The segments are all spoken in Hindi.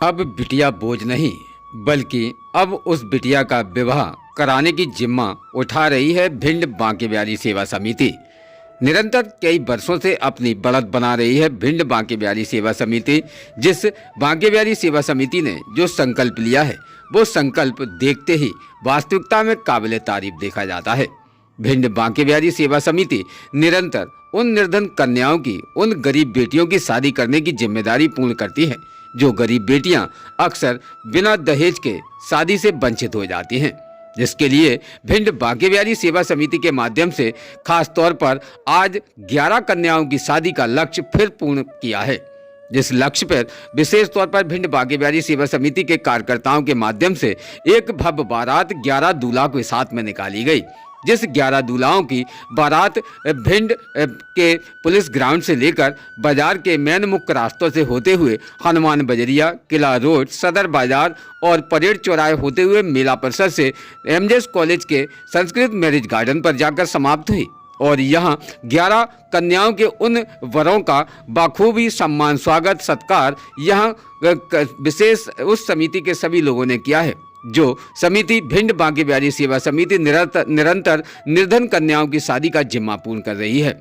अब बिटिया बोझ नहीं, बल्कि अब उस बिटिया का विवाह कराने की जिम्मा उठा रही है भिंड बांके बिहारी सेवा समिति। निरंतर कई वर्षों से अपनी बढ़त बना रही है भिंड बांके बिहारी सेवा समिति। जिस बांके बिहारी सेवा समिति ने जो संकल्प लिया है, वो संकल्प देखते ही वास्तविकता में काबिले तारीफ देखा जाता है। भिंड बांके बिहारी सेवा समिति निरंतर उन निर्धन कन्याओं की, उन गरीब बेटियों की शादी करने की जिम्मेदारी पूर्ण करती है, जो गरीब बेटियां अक्सर बिना दहेज के शादी से वंचित हो जाती हैं। जिसके लिए भिंड बांके बिहारी सेवा समिति के माध्यम से खास तौर पर आज 11 कन्याओं की शादी का लक्ष्य फिर पूर्ण किया है। जिस लक्ष्य पर विशेष तौर पर भिंड बांके बिहारी सेवा समिति के कार्यकर्ताओं के माध्यम से एक भव्य बारात 11 दूल्हा के साथ में निकाली गई। जिस 11 दूल्हाओं की बारात भिंड के पुलिस ग्राउंड से लेकर बाजार के मेन मुख्य रास्तों से होते हुए हनुमान बजरिया, किला रोड, सदर बाजार और परेड चौराहे होते हुए मेला परिसर से एमजेएस कॉलेज के संस्कृत मैरिज गार्डन पर जाकर समाप्त हुई। और यहाँ 11 कन्याओं के उन वरों का बखूबी सम्मान, स्वागत, सत्कार यहाँ विशेष उस समिति के सभी लोगों ने किया है। जो समिति भिंड बांके बिहारी सेवा समिति निरंतर निर्धन कन्याओं की शादी का जिम्मा पूर्ण कर रही है।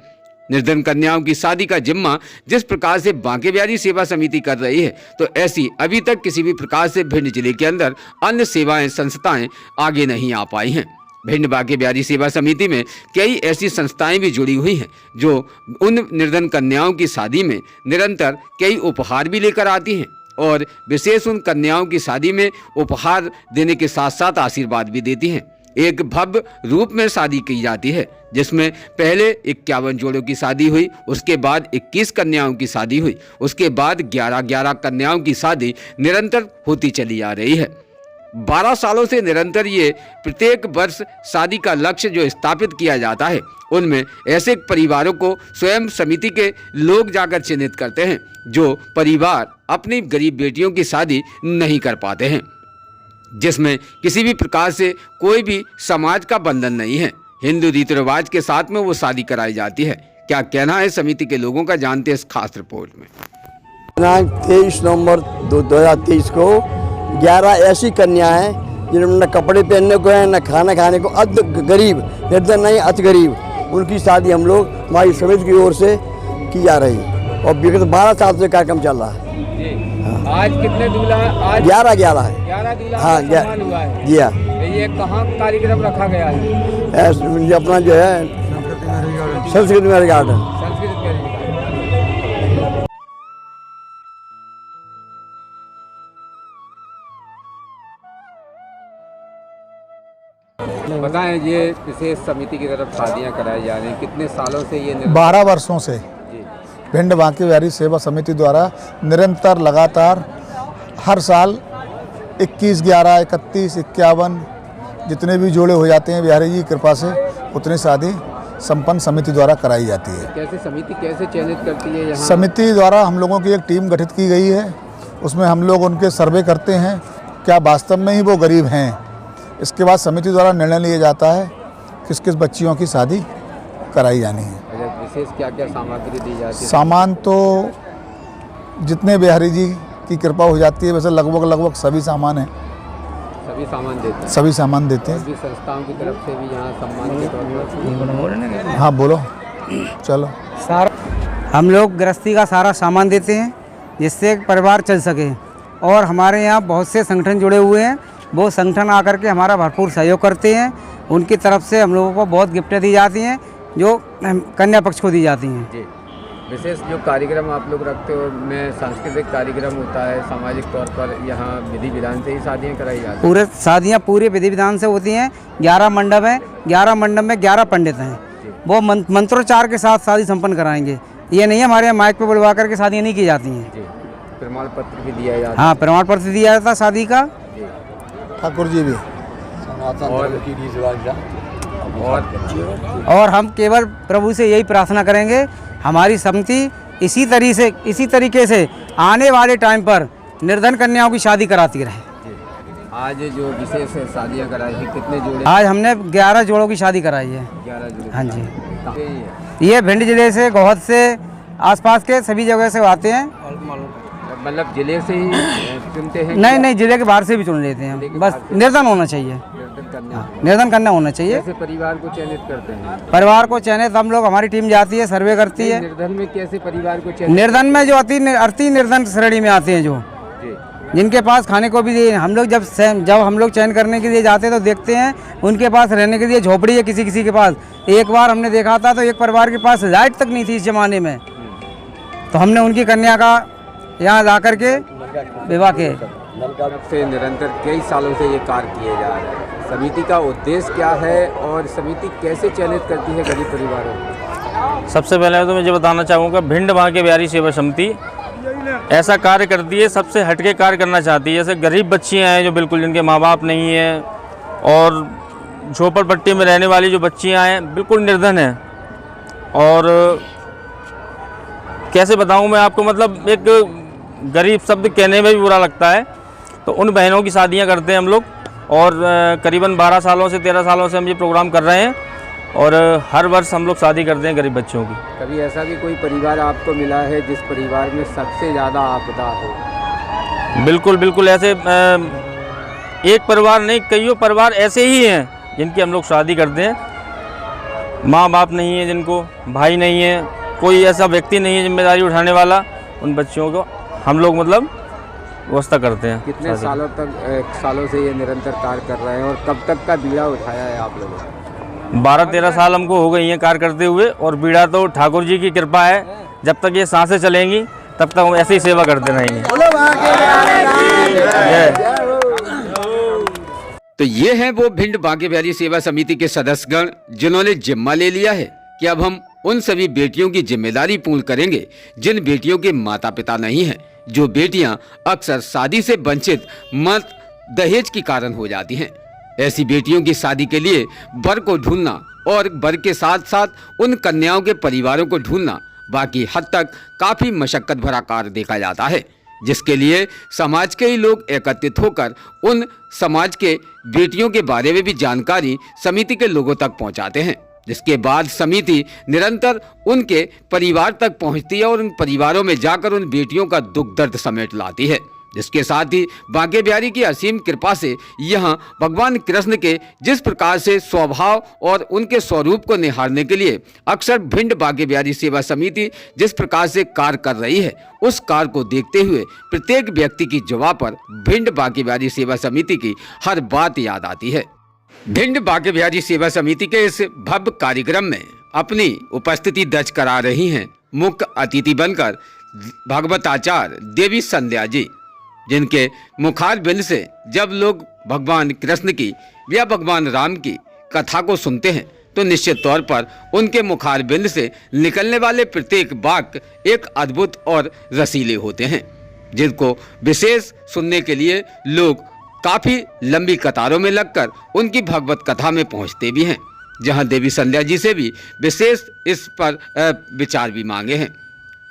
निर्धन कन्याओं की शादी का जिम्मा जिस प्रकार से बांके बिहारी सेवा समिति कर रही है, तो ऐसी अभी तक किसी भी प्रकार से भिंड जिले के अंदर अन्य सेवाएं, संस्थाएं आगे नहीं आ पाई हैं। भिंड बांके बिहारी सेवा समिति में कई ऐसी संस्थाएं भी जुड़ी हुई हैं, जो उन निर्धन कन्याओं की शादी में निरंतर कई उपहार भी लेकर आती हैं और विशेष उन कन्याओं की शादी में उपहार देने के साथ साथ आशीर्वाद भी देती हैं। एक भव्य रूप में शादी की जाती है, जिसमें पहले 51 जोड़ों की शादी हुई, उसके बाद 21 कन्याओं की शादी हुई, उसके बाद 11 कन्याओं की शादी निरंतर होती चली आ रही है। 12 सालों से निरंतर ये प्रत्येक वर्ष शादी का लक्ष्य जो स्थापित किया जाता है, उनमें ऐसे परिवारों को स्वयं समिति के लोग जाकर चिन्हित करते हैं, जो परिवार अपनी गरीब बेटियों की शादी नहीं कर पाते हैं, जिसमें किसी भी प्रकार से कोई भी समाज का बंधन नहीं है। हिंदू रीति रिवाज के साथ में वो शादी कराई जाती है। क्या कहना है समिति के लोगों का, जानते हैं इस खास रिपोर्ट में। 23 नवंबर 2023 को 11 ऐसी कन्या हैं जिन्होंने न कपड़े पहनने को है, न खाना खाने को, अति गरीब, निर्धन नहीं, अति गरीब, उनकी शादी हम लोग हमारी समिति की ओर से की जा रही है और विगत 12 साल से कार्यक्रम चल रहा है। हाँ। आज कितने दूल्हा? आज 11 है। 11 दूल्हा हाँ, हुआ है। जी हाँ। ये कहाँ कार्यक्रम रखा गया है? अपना जो है Sanskrit marriage garden. Sanskrit marriage garden. बताएं, ये विशेष समिति की तरफ शादियां कराई जा रही हैं, कितने सालों से ये? 12 वर्षों से भिंड बांके बिहारी सेवा समिति द्वारा निरंतर लगातार हर साल 21, 11, 31, 51 जितने भी जोड़े हो जाते हैं बिहारी जी की कृपा से उतनी शादी संपन्न समिति द्वारा कराई जाती है। कैसे समिति कैसे चयनित करती है यहाँ? समिति द्वारा हम लोगों की एक टीम गठित की गई है, उसमें हम लोग उनके सर्वे करते हैं क्या वास्तव में ही वो गरीब हैं। इसके बाद समिति द्वारा निर्णय लिया जाता है किस किस बच्चियों की शादी कराई जानी है। विशेष क्या क्या सामग्री दी जाती है? सामान तो जितने बिहारी जी की कृपा हो जाती है वैसे लगभग सभी सामान है। सभी सामान देते हैं? सभी सामान देते हैं। सभी संस्थाओं की तरफ से भी यहाँ सम्मान के तौर पर? हाँ बोलो, चलो। हम लोग गृहस्थी का सारा सामान देते हैं जिससे परिवार चल सके, और हमारे यहाँ बहुत से संगठन जुड़े हुए हैं, वो संगठन आकर के हमारा भरपूर सहयोग करते हैं। उनकी तरफ से हम लोगों को बहुत गिफ्टें दी जाती हैं जो कन्या पक्ष को दी जाती हैं। जी, विशेष जो कार्यक्रम आप लोग रखते हो, में सांस्कृतिक कार्यक्रम होता है, सामाजिक तौर पर यहाँ विधि विधान से ही शादियाँ कराई जाती हैं? शादियाँ पूरे विधि विधान से होती हैं। 11 मंडप हैं, 11 मंडप में 11 पंडित हैं, वो मंत्रोच्चार के साथ शादी संपन्न कराएंगे। ये नहीं हमारे यहाँ माइक पे बुलवा करके शादियाँ नहीं की जाती हैं। प्रमाण पत्र भी दिया जाता है? हाँ, प्रमाण पत्र दिया जाता है शादी का। ठाकुर जी भी। और हम केवल प्रभु से यही प्रार्थना करेंगे, हमारी समिति इसी तरीके से आने वाले टाइम पर निर्धन कन्याओं की शादी कराती रहे। आज जो विशेष शादियां कराई है, कितने जोड़े? आज हमने 11 जोड़ों की शादी कराई है। 11 जोड़े? हाँ जी। ये भिंड जिले से, गोहद से, आसपास के सभी जगह से आते हैं। मतलब जिले से ही चुनते हैं? नहीं नहीं, जिले के बाहर से भी चुन लेते हैं, बस निर्धन होना चाहिए, निर्धन करना होना चाहिए। कैसे परिवार को चयनित करते हैं? परिवार को चयनित हम लोग, हमारी टीम जाती है, सर्वे करती है। निर्धन में कैसे परिवार को चयनित? निर्धन में जो अति निर्धन श्रेणी में आते हैं, जो जी। जिनके पास खाने को भी हम लोग जब हम लोग चयन करने के लिए जाते हैं तो देखते हैं उनके पास रहने के लिए झोपड़ी है किसी किसी के पास। एक बार हमने देखा था तो एक परिवार के पास लाइट तक नहीं थी इस जमाने में, तो हमने उनकी कन्या का यहाँ ला करके विवाह किए। से निरंतर कई सालों से ये कार्य किए जा रहे हैं, समिति का उद्देश्य क्या है और समिति कैसे चयनित करती है गरीब परिवारों को? सबसे पहले तो मुझे बताना चाहूँगा, भिंड बांके बिहारी सेवा समिति ऐसा कार्य करती है, सबसे हटके कार्य करना चाहती है। जैसे गरीब बच्चियाँ हैं जो बिल्कुल जिनके माँ बाप नहीं हैं, और झोपड़पट्टी में रहने वाली जो बच्चियाँ हैं बिल्कुल निर्धन हैं। और कैसे बताऊँ मैं आपको, मतलब एक गरीब शब्द कहने में भी बुरा लगता है, तो उन बहनों की शादियाँ करते हैं हम लोग। और करीबन 12 सालों से 13 सालों से हम ये प्रोग्राम कर रहे हैं, और हर वर्ष हम लोग शादी करते हैं गरीब बच्चों की। कभी ऐसा भी कोई परिवार आपको मिला है जिस परिवार में सबसे ज़्यादा आपदा हो? बिल्कुल बिल्कुल, ऐसे एक परिवार नहीं, कईयों परिवार ऐसे ही हैं जिनकी हम लोग शादी करते हैं। माँ बाप नहीं है जिनको, भाई नहीं है, कोई ऐसा व्यक्ति नहीं है जिम्मेदारी उठाने वाला, उन बच्चों को हम लोग मतलब व्यवस्था करते हैं। कितने सालों से ये निरंतर कार्य कर रहे हैं और कब तक का बीड़ा उठाया है आप लोगों ने? 12-13 साल हमको हो गई हैं कार्य करते हुए, और बीड़ा तो ठाकुर जी की कृपा है, जब तक ये सांसें चलेंगी तब तक हम ऐसे ही सेवा करते रहेंगे। तो ये हैं वो भिंड बांके बिहारी सेवा समिति के सदस्यगण जिन्होंने जिम्मा ले लिया है कि अब हम उन सभी बेटियों की जिम्मेदारी पूर्ण करेंगे जिन बेटियों के माता पिता नहीं हैं, जो बेटियां अक्सर शादी से वंचित मत दहेज के कारण हो जाती हैं। ऐसी बेटियों की शादी के लिए वर को ढूंढना और वर के साथ साथ उन कन्याओं के परिवारों को ढूंढना बाकी हद तक काफी मशक्कत भरा कार्य देखा जाता है, जिसके लिए समाज के ही लोग एकत्रित होकर उन समाज के बेटियों के बारे में भी जानकारी समिति के लोगों तक पहुंचाते हैं, जिसके बाद समिति निरंतर उनके परिवार तक पहुंचती है और उन परिवारों में जाकर उन बेटियों का दुख दर्द समेट लाती है। जिसके साथ ही बांके बिहारी की असीम कृपा से यहाँ भगवान कृष्ण के जिस प्रकार से स्वभाव और उनके स्वरूप को निहारने के लिए अक्सर भिंड बांके बिहारी सेवा समिति जिस प्रकार से कार्य कर रही है, उस कार्य को देखते हुए प्रत्येक व्यक्ति की जुबान पर भिंड बांके बिहारी सेवा समिति की हर बात याद आती है। भिंड बांके बिहारी सेवा समिति के इस भव्य कार्यक्रम में अपनी उपस्थिति दर्ज करा रही हैं मुख्य अतिथि बनकर भागवताचार्य देवी संध्या जी, जिनके मुखार बिंद से जब लोग भगवान कृष्ण की या भगवान राम की कथा को सुनते हैं तो निश्चित तौर पर उनके मुखार बिंद से निकलने वाले प्रत्येक वाक्य एक अद्भुत और रसीले होते हैं, जिनको विशेष सुनने के लिए लोग काफी लंबी कतारों में लगकर उनकी भगवत कथा में पहुंचते भी हैं, जहां देवी संध्या जी से भी विशेष इस पर विचार भी मांगे हैं।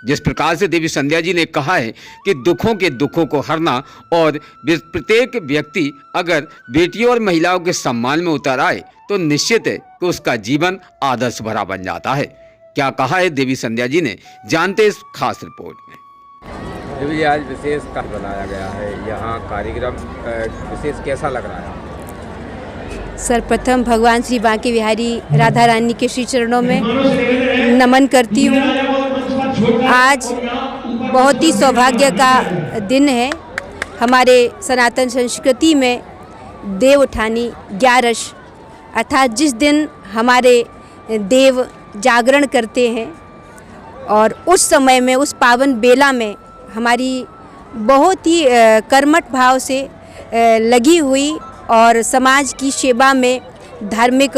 जिस प्रकार से देवी संध्या जी ने कहा है कि दुखों को हरना और प्रत्येक व्यक्ति अगर बेटियों और महिलाओं के सम्मान में उतर आए तो निश्चित है कि उसका जीवन आदर्श भरा बन जाता है। क्या कहा है देवी संध्या जी ने, जानते इस खास रिपोर्ट में। देवी जी, आज विशेष कार्य बनाया गया है, यहाँ कार्यक्रम विशेष कैसा लग रहा है? सर्वप्रथम भगवान श्री बांके बिहारी राधा रानी के श्री चरणों में नमन करती हूँ। आज बहुत ही सौभाग्य का दिन है। हमारे सनातन संस्कृति में देव उठानी 11 अर्थात जिस दिन हमारे देव जागरण करते हैं, और उस समय में उस पावन बेला में हमारी बहुत ही कर्मठ भाव से लगी हुई और समाज की सेवा में धार्मिक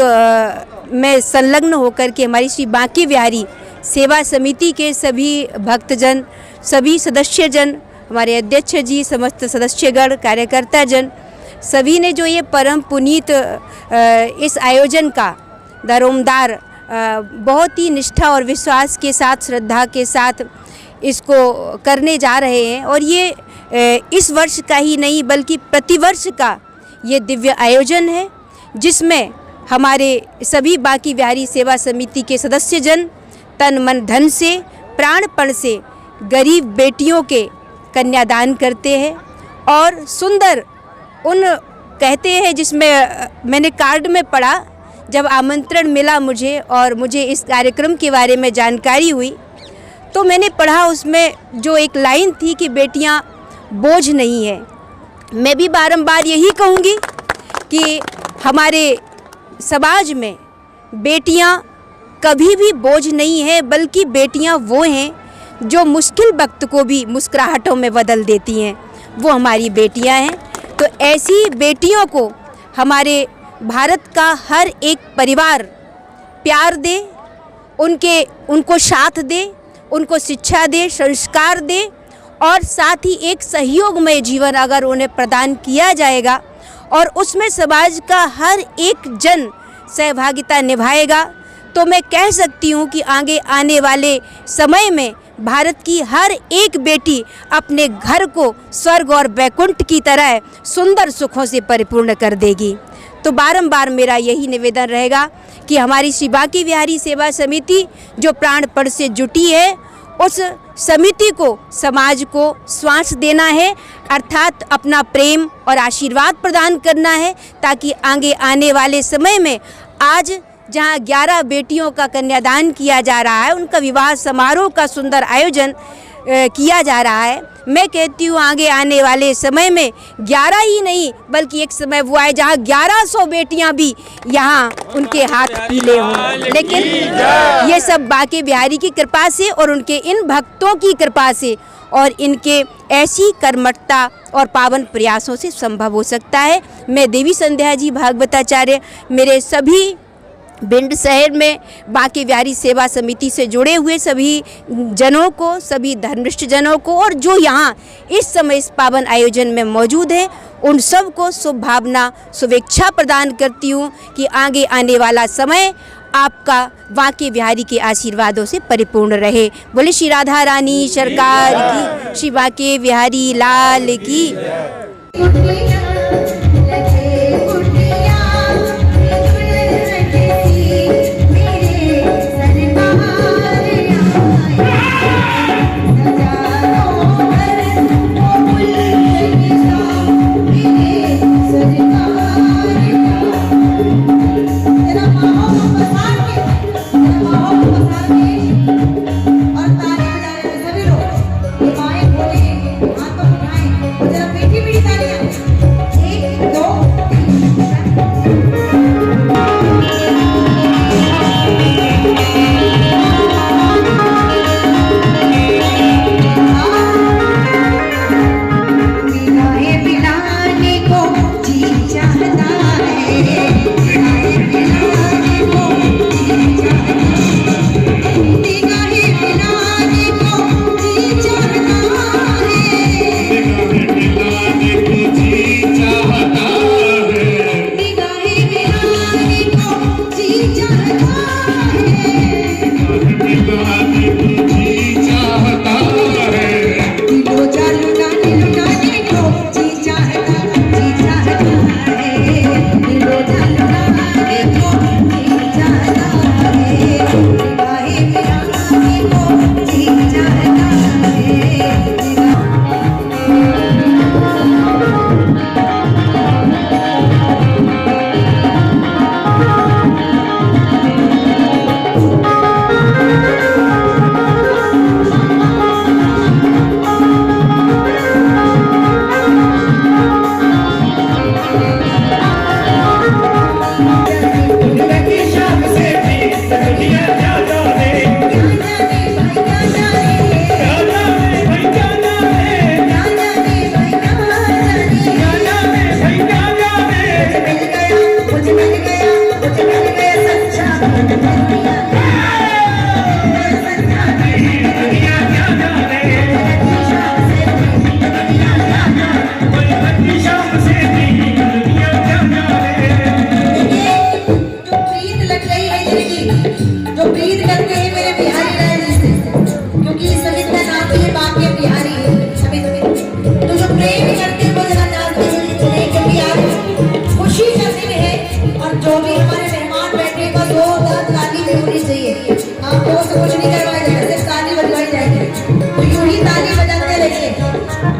में संलग्न होकर के हमारी श्री बांके बिहारी सेवा समिति के सभी भक्तजन, सभी सदस्यजन, हमारे अध्यक्ष जी, समस्त सदस्यगण, कार्यकर्ता जन, सभी ने जो ये परम पुनीत इस आयोजन का दारोमदार बहुत ही निष्ठा और विश्वास के साथ, श्रद्धा के साथ इसको करने जा रहे हैं। और ये इस वर्ष का ही नहीं बल्कि प्रतिवर्ष का ये दिव्य आयोजन है, जिसमें हमारे सभी बांके बिहारी सेवा समिति के सदस्यजन तन मन धन से, प्राणपण से गरीब बेटियों के कन्यादान करते हैं और सुंदर उन कहते हैं, जिसमें मैंने कार्ड में पढ़ा, जब आमंत्रण मिला मुझे और मुझे इस कार्यक्रम के बारे में जानकारी हुई तो मैंने पढ़ा, उसमें जो एक लाइन थी कि बेटियां बोझ नहीं है। मैं भी बारंबार यही कहूँगी कि हमारे समाज में बेटियां कभी भी बोझ नहीं है, बल्कि बेटियां वो हैं जो मुश्किल वक्त को भी मुस्कुराहटों में बदल देती हैं, वो हमारी बेटियां हैं। तो ऐसी बेटियों को हमारे भारत का हर एक परिवार प्यार दे, उनको साथ दे, उनको शिक्षा दे, संस्कार दे और साथ ही एक सहयोगमय जीवन अगर उन्हें प्रदान किया जाएगा और उसमें समाज का हर एक जन सहभागिता निभाएगा तो मैं कह सकती हूँ कि आगे आने वाले समय में भारत की हर एक बेटी अपने घर को स्वर्ग और वैकुंठ की तरह सुंदर सुखों से परिपूर्ण कर देगी। तो बारंबार मेरा यही निवेदन रहेगा कि हमारी श्री बांके बिहारी सेवा समिति जो प्राणपण से जुटी है, उस समिति को समाज को श्वास देना है, अर्थात अपना प्रेम और आशीर्वाद प्रदान करना है, ताकि आगे आने वाले समय में आज जहां 11 बेटियों का कन्यादान किया जा रहा है, उनका विवाह समारोह का सुंदर आयोजन किया जा रहा है, मैं कहती हूँ आगे आने वाले समय में 11 ही नहीं बल्कि एक समय वो आए जहाँ 1100 बेटियाँ भी यहाँ उनके हाथ पीले हों। लेकिन ये सब बांके बिहारी की कृपा से और उनके इन भक्तों की कृपा से और इनके ऐसी कर्मठता और पावन प्रयासों से संभव हो सकता है। मैं देवी संध्या जी भागवताचार्य मेरे सभी भिंड शहर में बांके बिहारी सेवा समिति से जुड़े हुए सभी जनों को, सभी धर्मनिष्ठ जनों को और जो यहाँ इस समय इस पावन आयोजन में मौजूद हैं, उन सब को शुभ भावना शुभेच्छा प्रदान करती हूँ कि आगे आने वाला समय आपका बांके बिहारी के आशीर्वादों से परिपूर्ण रहे। बोले श्री राधा रानी सरकार की, श्री बांके बिहारी लाल की। आपको कुछ नहीं करवाया जाएगा, सिर्फ ताली बजवाई जाएगी। तो यूं ही ताली बजाते रहिए।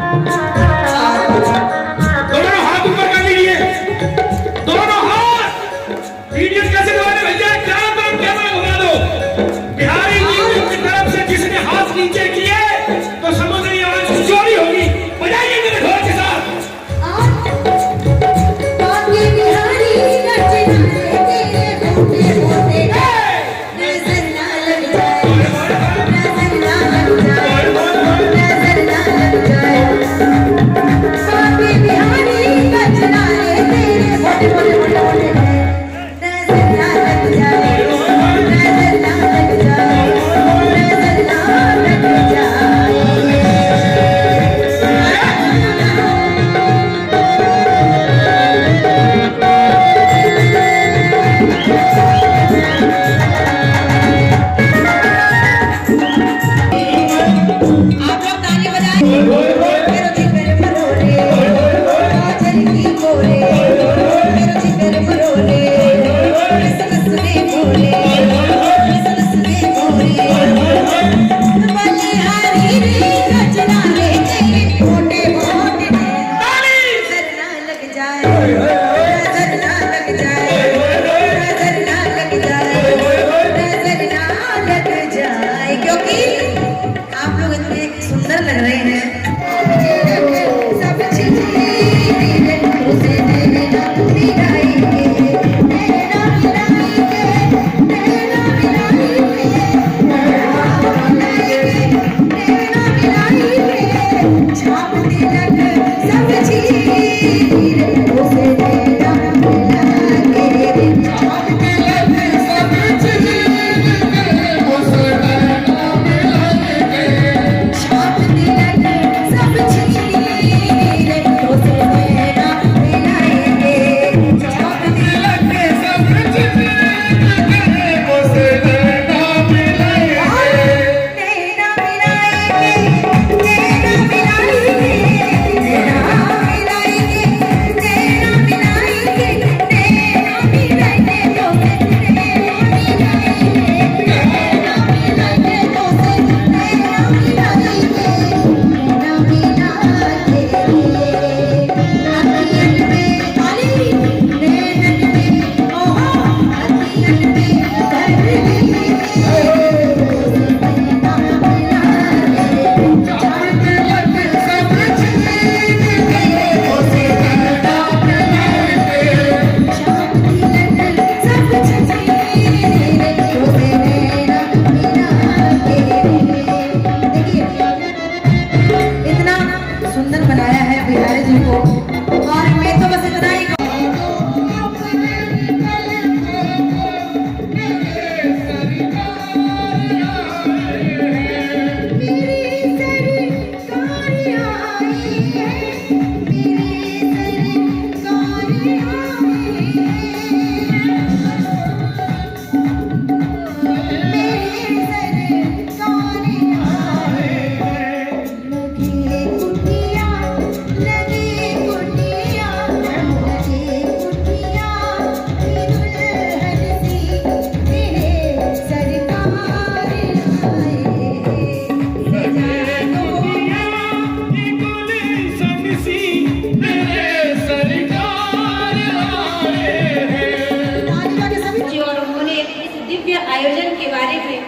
आयोजन के बारे में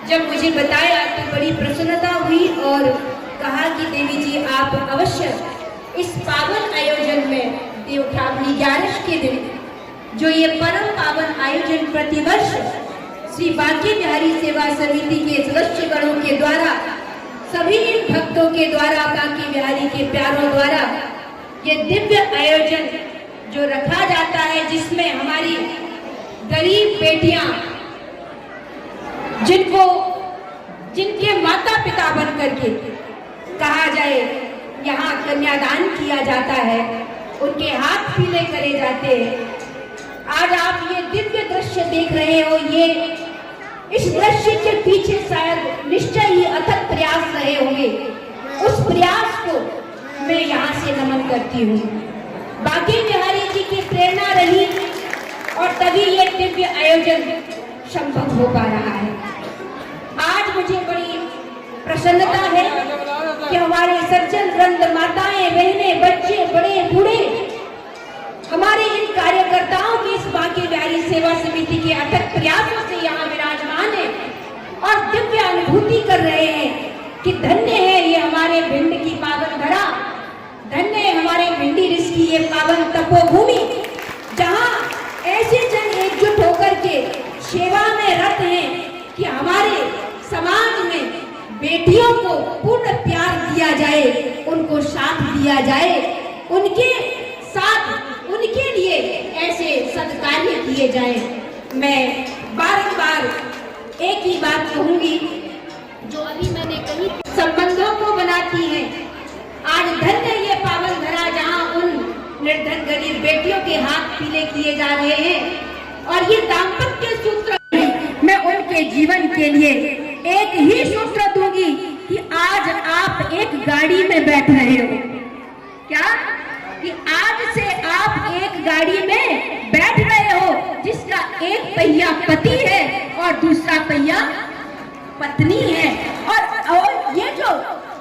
जब मुझे बताया तो बड़ी प्रसन्नता हुई और कहा कि देवी जी आप अवश्य इस पावन आयोजन में देवउठावनी 11 के दिन जो ये परम पावन आयोजन प्रतिवर्ष श्री बांके बिहारी सेवा समिति के सदस्यगणों के द्वारा सभी भक्तों के द्वारा बांके बिहारी के प्यारों द्वारा ये दिव्य आयोजन जो रखा जाता है जिसमें हमारी गरीब बेटियां जिनके माता पिता बन करके कहा जाए यहाँ कन्यादान किया जाता है, उनके हाथ पीले करे जाते हैं। आज आप ये दिव्य दृश्य देख रहे हो, ये इस दृश्य के पीछे शायद निश्चय ही अथक प्रयास रहे होंगे। उस प्रयास को मैं यहाँ से नमन करती हूँ। बांके बिहारी जी की प्रेरणा रही और तभी ये दिव्य आयोजन संभव हो पा रहा है। आज मुझे बड़ी प्रसन्नता है कि हमारे सज्जन वृंद, माताएं, बहनें, बच्चे, बड़े बूढ़े हमारे इन कार्यकर्ताओं की इस बांके बिहारी सेवा समिति के अथक प्रयासों से यहाँ विराजमान है और दिव्य अनुभूति कर रहे हैं कि धन्य है ये हमारे भिंड की पावन धरा, धन्य है हमारे भिंडी ऋषि की ये पावन तपोभूमि, जहाँ ऐसे जन एकजुट होकर के सेवा में रत हैं कि हमारे समाज में बेटियों को पूर्ण प्यार दिया जाए, उनको साथ दिया जाए, उनके साथ उनके लिए ऐसे सत्कार्य किए जाए। मैं बारंबार एक ही बात कहूंगी जो अभी मैंने कही, संबंधों को बनाती है। आज धन्य ये पावन धरा जहाँ उन निर्धन गरीब बेटियों के हाथ पीले किए जा रहे हैं और ये दाम्पत्य सूत्र मैं उनके जीवन के लिए एक ही सूत्र दूंगी कि आज आप एक गाड़ी में बैठ रहे हो। क्या कि आज से आप एक गाड़ी में बैठ रहे हो जिसका एक पहिया पति है और दूसरा पहिया पत्नी है और ये जो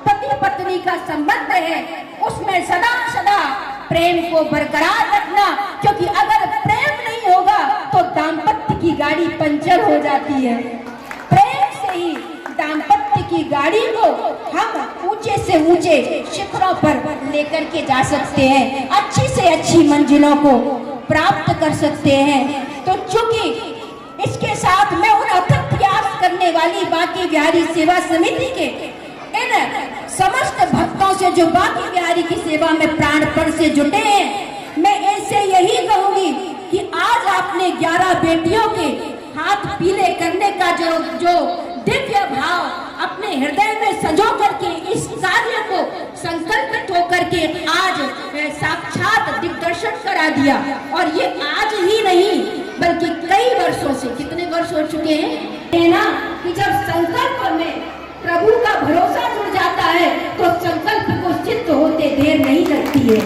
पति पत्नी का संबंध है उसमें सदा सदा प्रेम को बरकरार रखना, क्योंकि अगर प्रेम नहीं होगा तो दाम्पत्य की गाड़ी पंचर हो जाती है। प्रेम से ही दाम्पत्य की गाड़ी को हम ऊंचे से ऊंचे शिखरों पर लेकर के जा सकते हैं, अच्छी से अच्छी मंजिलों को प्राप्त कर सकते हैं। तो चूंकि इसके साथ मैं उन अथक प्रयास करने वाली बांके बिहारी सेवा समिति के इन समस्त भक्तों से जो बांके बिहारी की सेवा में प्राणपण से जुटे हैं, मैं इनसे यही कहूंगी कि आज आपने 11 बेटियों के हाथ पीले करने का जो दिव्य भाव अपने हृदय में संजो करके इस कार्य को संकल्पित होकर के आज साक्षात दिग्दर्शन करा दिया। और ये आज ही नहीं बल्कि कई वर्षों से, कितने वर्ष हो चुके हैं ना, कि जब संकल्प में प्रभु का भरोसा जुड़ जाता है तो संकल्प को सिद्ध होते देर नहीं लगती है।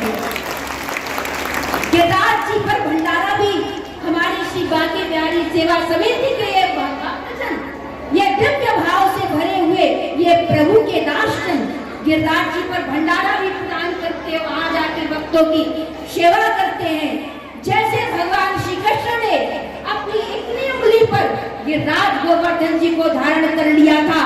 केदार जी पर भंडारा भी हमारी श्री बांके बिहारी सेवा समिति के ये भक्तजन, ये दिव्य भाव से भरे हुए ये प्रभु के दासजन गिरराज जी पर भंडारा भी प्रदान करते, वहां जाकर भक्तों की सेवा करते हैं। जैसे भगवान श्री कृष्ण ने अपनी इतनी उंगली पर गिरराज गोवर्धन जी को धारण कर लिया था,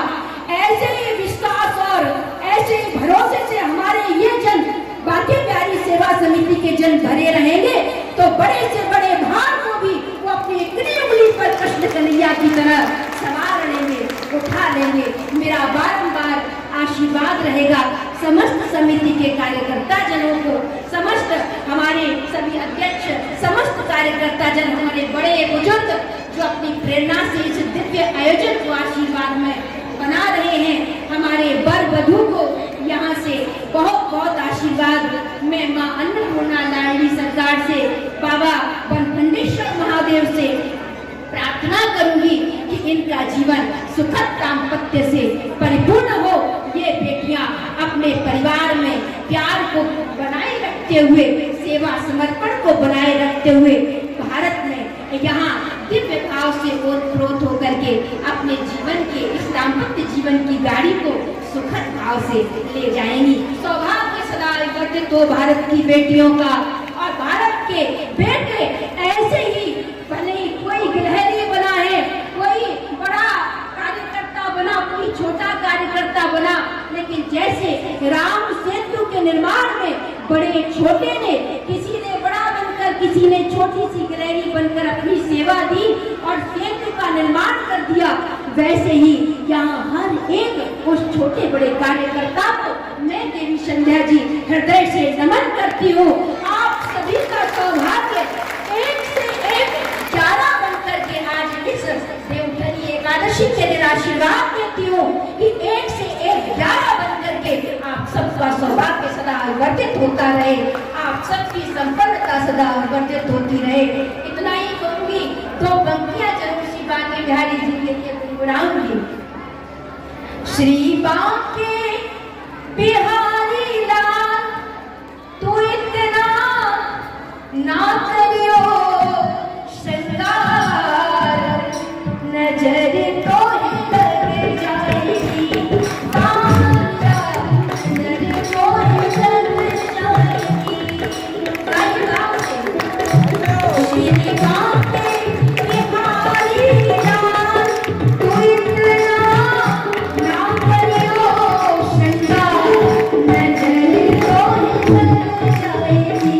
ऐसे ही विश्वास और ऐसे ही भरोसे से हमारे ये जन बांके बिहारी सेवा समिति के जन भरे रहेंगे तो बड़े से बड़े भार को भी वो अपनी इतनी उंगली पर कृष्ण कन्हैया की तरह सवार लेंगे, उठा लेंगे। मेरा बारंबार आशीर्वाद रहेगा समस्त समिति के कार्यकर्ता जनों को, समस्त हमारे सभी अध्यक्ष, समस्त कार्यकर्ता जन, हमारे बड़े बुजुर्ग जो अपनी प्रेरणा से इस दिव्य आयोजन को आशीर्वाद में बना रहे हैं, हमारे वर वधू को यहाँ से बहुत बहुत आशीर्वाद मैं माँ अन्नपूर्णा लाडली सरकार से, बाबा बनखंडेश्वर महादेव से प्रार्थना करूंगी कि इनका जीवन सुखद दाम्पत्य से परिपूर्ण हो। ये बेटियां अपने परिवार में प्यार को बनाए रखते हुए, सेवा समर्पण को बनाए रखते हुए भारत में यहाँ दिव्य भाव से ओतप्रोत होकर के अपने जीवन के इस दाम्पत्य जीवन की गाड़ी को सुखद भाव से ले जाएंगी। सौभाग्य सदा वर्धित हो भारत की बेटियों का और भारत के बेटे ऐसे ही, भले ही कोई गिलहरी बना है, कोई बड़े छोटे ने, किसी ने बड़ा बनकर, किसी ने छोटी सी गिलहरी बनकर अपनी सेवा दी और क्षेत्र का निर्माण कर दिया। वैसे ही यहाँ हर एक उस छोटे बड़े कार्यकर्ता को मैं देवी संध्या जी हृदय से नमन करती हूँ। आप सभी का सौभाग्य एक से एक 11 बनकर के आज इस देवधनी एकादशी के दिन आशीर्वाद देती हूँ कि एक से एक 11 बनकर के आप सबका सौभाग्य सदा वर्धित होता रहे, आप सबकी संपन्नता सदा वर्धित होती रहे। इतना ही कहूंगी, 2 पंक्तियां जरूर श्री बांके बिहारी जी के लिए गुनगुनाऊंगी। श्री बांके बिहारी लाल तू इतना ना करियो श्रृंगार, नजर तो ही लग जाएगी बांका, नजर तो ही लग जाएगी। श्री बांके बिहारी लाल तू इतना ना करियो श्रृंगार, नजर तो ही लग जाएगी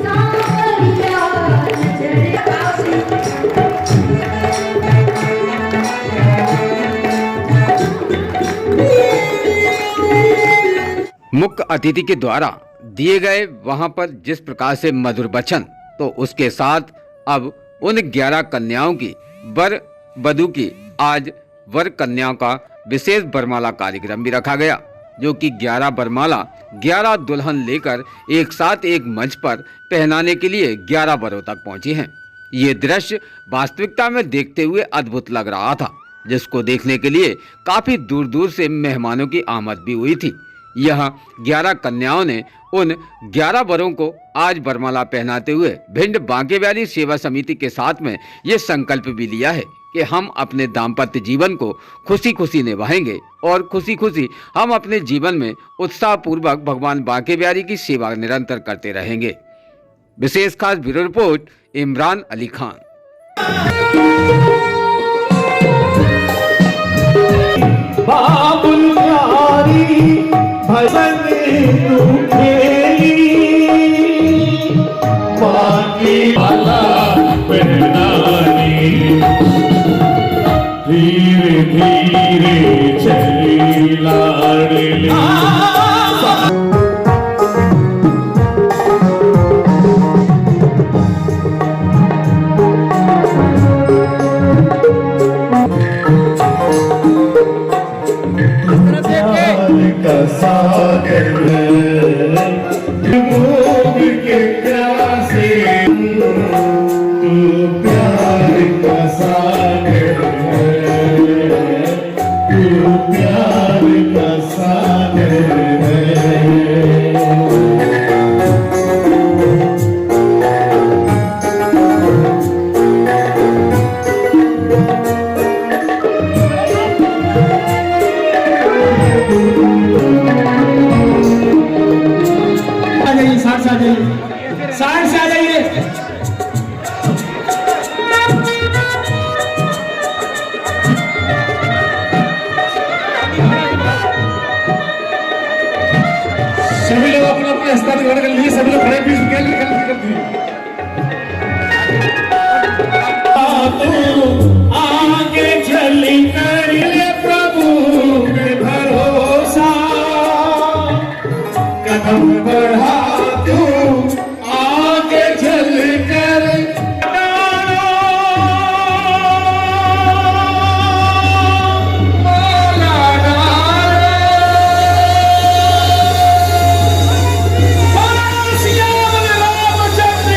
सांवरिया, नजर आसे। मुख्य अतिथि के द्वारा दिए गए वहां पर जिस प्रकार से मधुर वचन, तो उसके साथ अब उन 11 कन्याओं की वर वधू की आज वर कन्याओं का विशेष बरमाला कार्यक्रम भी रखा गया, जो कि 11 बरमाला 11 दुल्हन लेकर एक साथ एक मंच पर पहनाने के लिए 11 वरों तक पहुंची हैं। ये दृश्य वास्तविकता में देखते हुए अद्भुत लग रहा था, जिसको देखने के लिए काफी दूर दूर से मेहमानों की आमद भी हुई थी। यह 11 कन्याओं ने उन 11 वरों को आज बरमाला पहनाते हुए भिंड बांके बिहारी सेवा समिति के साथ में ये संकल्प भी लिया है कि हम अपने दाम्पत्य जीवन को खुशी खुशी निभाएंगे और खुशी खुशी हम अपने जीवन में उत्साह पूर्वक भगवान बांके बिहारी की सेवा निरंतर करते रहेंगे। विशेष खास ब्यूरो रिपोर्ट इमरान अली खान। बाबुल प्यारी भजन तू खेली, बाकी वाला पहनानी, धीरे धीरे चली लाडली। सागर मोह के प्यासे, तू प्यार का सागर है, तू प्यार का सागर है। साइड से आ जाइए। सभी लोग अपना अपना स्थान ग्रहण कर लीजिए। सभी लोग खड़े पीछे निकल दीजिए। आगे चली कर ले प्रभु पे भरोसा, कदम बढ़ा तू आगे चल कर रामचंद्र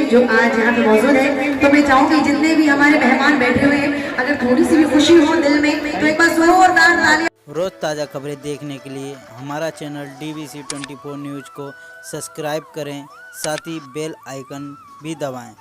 जो आज यहाँ पे मौजूद है। तो मैं चाहूंगी जितने भी हमारे मेहमान बैठे हुए हैं, अगर थोड़ी सी भी खुशी हो दिल में तो एक बार जोरदार तालियां। रोज़ ताज़ा खबरें देखने के लिए हमारा चैनल DVC 24 न्यूज़ को सब्सक्राइब करें, साथ ही बेल आइकन भी दबाएं।